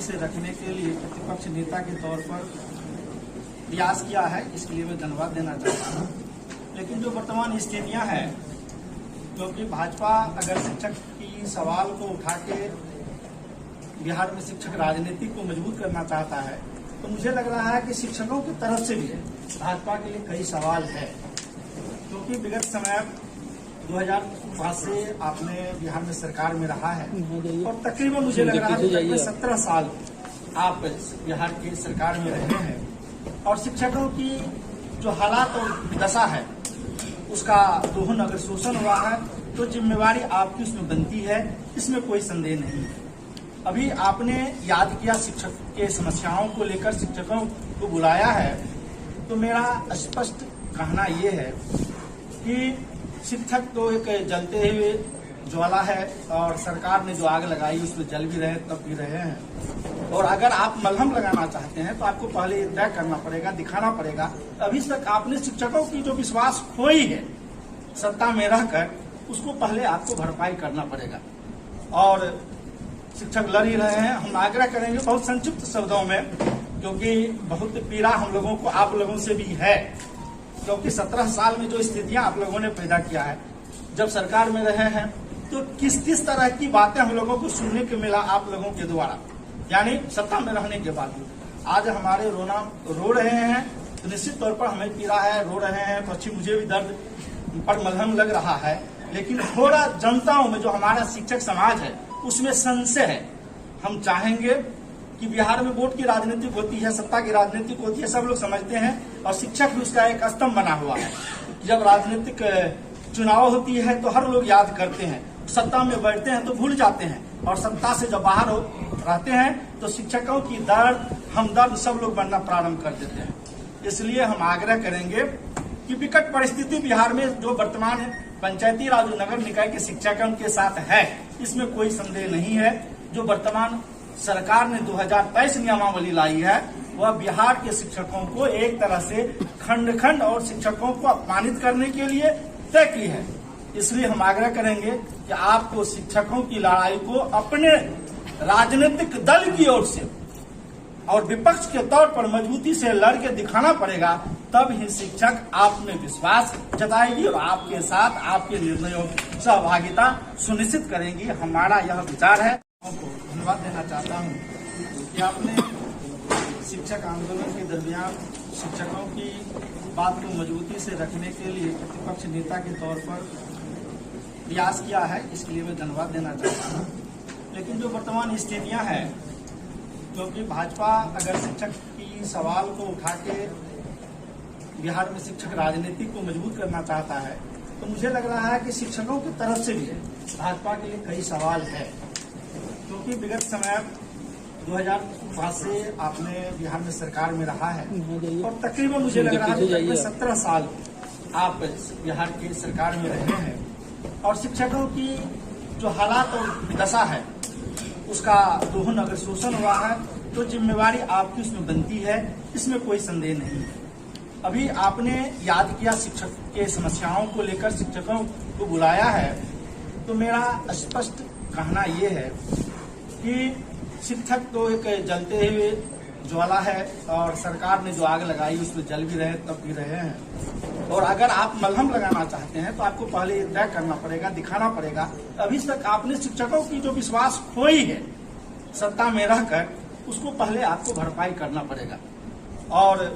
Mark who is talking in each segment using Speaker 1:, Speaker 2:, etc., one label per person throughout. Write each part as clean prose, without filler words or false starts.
Speaker 1: से रखने के लिए प्रतिपक्ष नेता के तौर पर प्रयास किया है, इसके लिए मैं धन्यवाद देना चाहता हूँ। लेकिन जो वर्तमान स्थितियाँ हैं, क्योंकि भाजपा अगर शिक्षक की सवाल को उठा के बिहार में शिक्षक राजनीति को मजबूत करना चाहता है, तो मुझे लग रहा है कि शिक्षकों की तरफ से भी भाजपा के लिए कई सवाल है। क्योंकि विगत समय 2005 से आपने बिहार में सरकार में रहा है और तकरीबन मुझे लग रहा है कि 17 साल आप बिहार की सरकार में रहे हैं और शिक्षकों की जो हालात और दशा है उसका दोहन अगर शोषण हुआ है तो जिम्मेवारी आपकी उसमें बनती है, इसमें कोई संदेह नहीं है। अभी आपने याद किया शिक्षक के समस्याओं को लेकर शिक्षकों को बुलाया है, तो मेरा स्पष्ट कहना ये है कि शिक्षक तो एक जलते हुए ज्वाला है और सरकार ने जो आग लगाई उसमें जल भी रहे तब भी रहे हैं। और अगर आप मलहम लगाना चाहते हैं तो आपको पहले तय करना पड़ेगा, दिखाना पड़ेगा। अभी तक आपने शिक्षकों की जो विश्वास खोई है सत्ता में रहकर, उसको पहले आपको भरपाई करना पड़ेगा। और शिक्षक लड़ ही रहे हैं। हम आग्रह करेंगे बहुत संक्षिप्त शब्दों में, क्योंकि बहुत पीड़ा हम लोगों को आप लोगों से भी है, क्योंकि 17 साल में जो स्थितियां आप लोगों ने पैदा किया है, जब सरकार में रहे हैं तो किस तरह की बातें हम लोगों को सुनने को मिला आप लोगों के द्वारा, यानी सत्ता में रहने के बाद आज हमारे रो रहे हैं, तो निश्चित तौर पर हमें पीड़ा है, रो रहे हैं, तो अच्छी मुझे भी दर्द पर मलहम लग रहा है। लेकिन थोड़ा जनताओं में जो हमारा शिक्षक समाज है उसमें संशय है। हम चाहेंगे कि बिहार में वोट की राजनीति होती है, सत्ता की राजनीति होती है, सब लोग समझते हैं और शिक्षक भी उसका एक स्तंभ बना हुआ है। जब राजनीतिक चुनाव होती है तो हर लोग याद करते हैं, सत्ता में बैठते हैं तो भूल जाते हैं, और सत्ता से जब बाहर रहते हैं तो शिक्षकों की दर्द हमदर्द सब लोग बनना प्रारंभ कर देते हैं। इसलिए हम आग्रह करेंगे कि विकट परिस्थिति बिहार में जो वर्तमान पंचायती राज नगर निकाय के शिक्षकों के साथ है, इसमें कोई संदेह नहीं है। जो वर्तमान सरकार ने 2023 नियमावली लाई है वह बिहार के शिक्षकों को एक तरह से खंड खंड और शिक्षकों को अपमानित करने के लिए तय की है। इसलिए हम आग्रह करेंगे कि आपको शिक्षकों की लड़ाई को अपने राजनीतिक दल की ओर से और विपक्ष के तौर पर मजबूती से लड़के दिखाना पड़ेगा, तब ही शिक्षक आप में विश्वास जताएगी और आपके साथ आपके निर्णयों की सहभागिता सुनिश्चित करेंगी। हमारा यह विचार है। धन्यवाद देना चाहता हूँ कि आपने शिक्षक आंदोलन के दरमियान शिक्षकों की बात को मजबूती से रखने के लिए प्रतिपक्ष नेता के तौर पर प्रयास किया है, इसके लिए मैं धन्यवाद देना चाहता हूँ। लेकिन जो वर्तमान स्थितियाँ हैं, क्योंकि भाजपा अगर शिक्षक की सवाल को उठा के बिहार में शिक्षक राजनीति को मजबूत करना चाहता है, तो मुझे लग रहा है कि शिक्षकों की तरफ से भी भाजपा के लिए कई सवाल है। क्योंकि विगत समय 2005 से आपने बिहार में सरकार में रहा है और तकरीबन मुझे लग रहा है कि 17 साल आप बिहार की सरकार में रहे हैं और शिक्षकों की जो हालात और दशा है उसका दोहन अगर शोषण हुआ है तो जिम्मेवारी आपकी उसमें बनती है, इसमें कोई संदेह नहीं है। अभी आपने याद किया शिक्षक के समस्याओं को लेकर शिक्षकों को बुलाया है, तो मेरा स्पष्ट कहना ये है कि शिक्षक तो एक जलते हुए ज्वाला है और सरकार ने जो आग लगाई उसमें जल भी रहे तब भी रहे हैं। और अगर आप मलहम लगाना चाहते हैं तो आपको पहले तय करना पड़ेगा, दिखाना पड़ेगा। अभी तक आपने शिक्षकों की जो विश्वास खोई है सत्ता में रहकर, उसको पहले आपको भरपाई करना पड़ेगा। और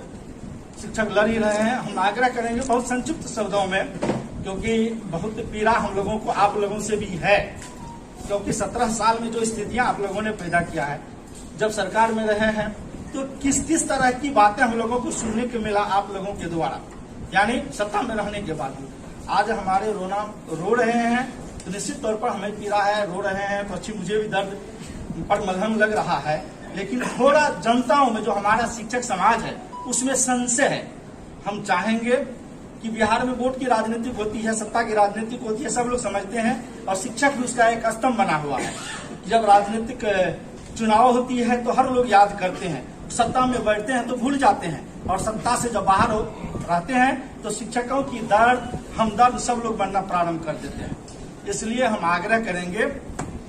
Speaker 1: शिक्षक लड़ ही रहे हैं। हम आग्रह करेंगे बहुत संक्षिप्त शब्दों में, क्योंकि बहुत पीड़ा हम लोगों को आप लोगों से भी है, क्योंकि 17 साल में जो स्थितियां आप लोगों ने पैदा किया है, जब सरकार में रहे हैं तो किस तरह की बातें हम लोगों को सुनने को मिला आप लोगों के द्वारा, यानी सत्ता में रहने के बाद आज हमारे रो रहे हैं, तो निश्चित तौर पर हमें पीड़ा है, रो रहे हैं, तो अच्छी मुझे भी दर्द पर मलहम लग रहा है। लेकिन थोड़ा जनताओं में जो हमारा शिक्षक समाज है उसमें संशय है। हम चाहेंगे कि बिहार में वोट की राजनीति होती है, सत्ता की राजनीति होती है, सब लोग समझते हैं और शिक्षक भी उसका एक स्तंभ बना हुआ है। जब राजनीतिक चुनाव होती है तो हर लोग याद करते हैं, सत्ता में बैठते हैं तो भूल जाते हैं, और सत्ता से जब बाहर रहते हैं तो शिक्षकों की दर्द हमदर्द सब लोग बनना प्रारंभ कर देते हैं। इसलिए हम आग्रह करेंगे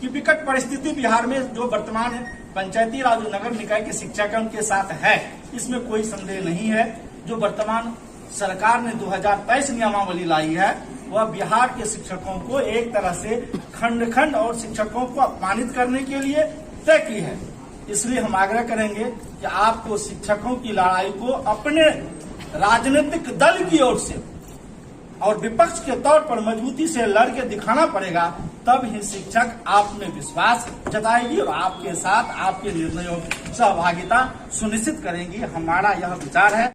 Speaker 1: कि विकट परिस्थिति बिहार में जो वर्तमान पंचायती राज और नगर निकाय के शिक्षक है उनके साथ है, इसमें कोई संदेह नहीं है। जो वर्तमान सरकार ने 2023 नियमावली लाई है वह बिहार के शिक्षकों को एक तरह से खंड खंड और शिक्षकों को अपमानित करने के लिए तय की है। इसलिए हम आग्रह करेंगे कि आपको शिक्षकों की लड़ाई को अपने राजनीतिक दल की ओर से और विपक्ष के तौर पर मजबूती से लड़के दिखाना पड़ेगा, तब ही शिक्षक आप में विश्वास जताएगी और आपके साथ आपके निर्णयों की सहभागिता सुनिश्चित करेंगी। हमारा यह विचार है।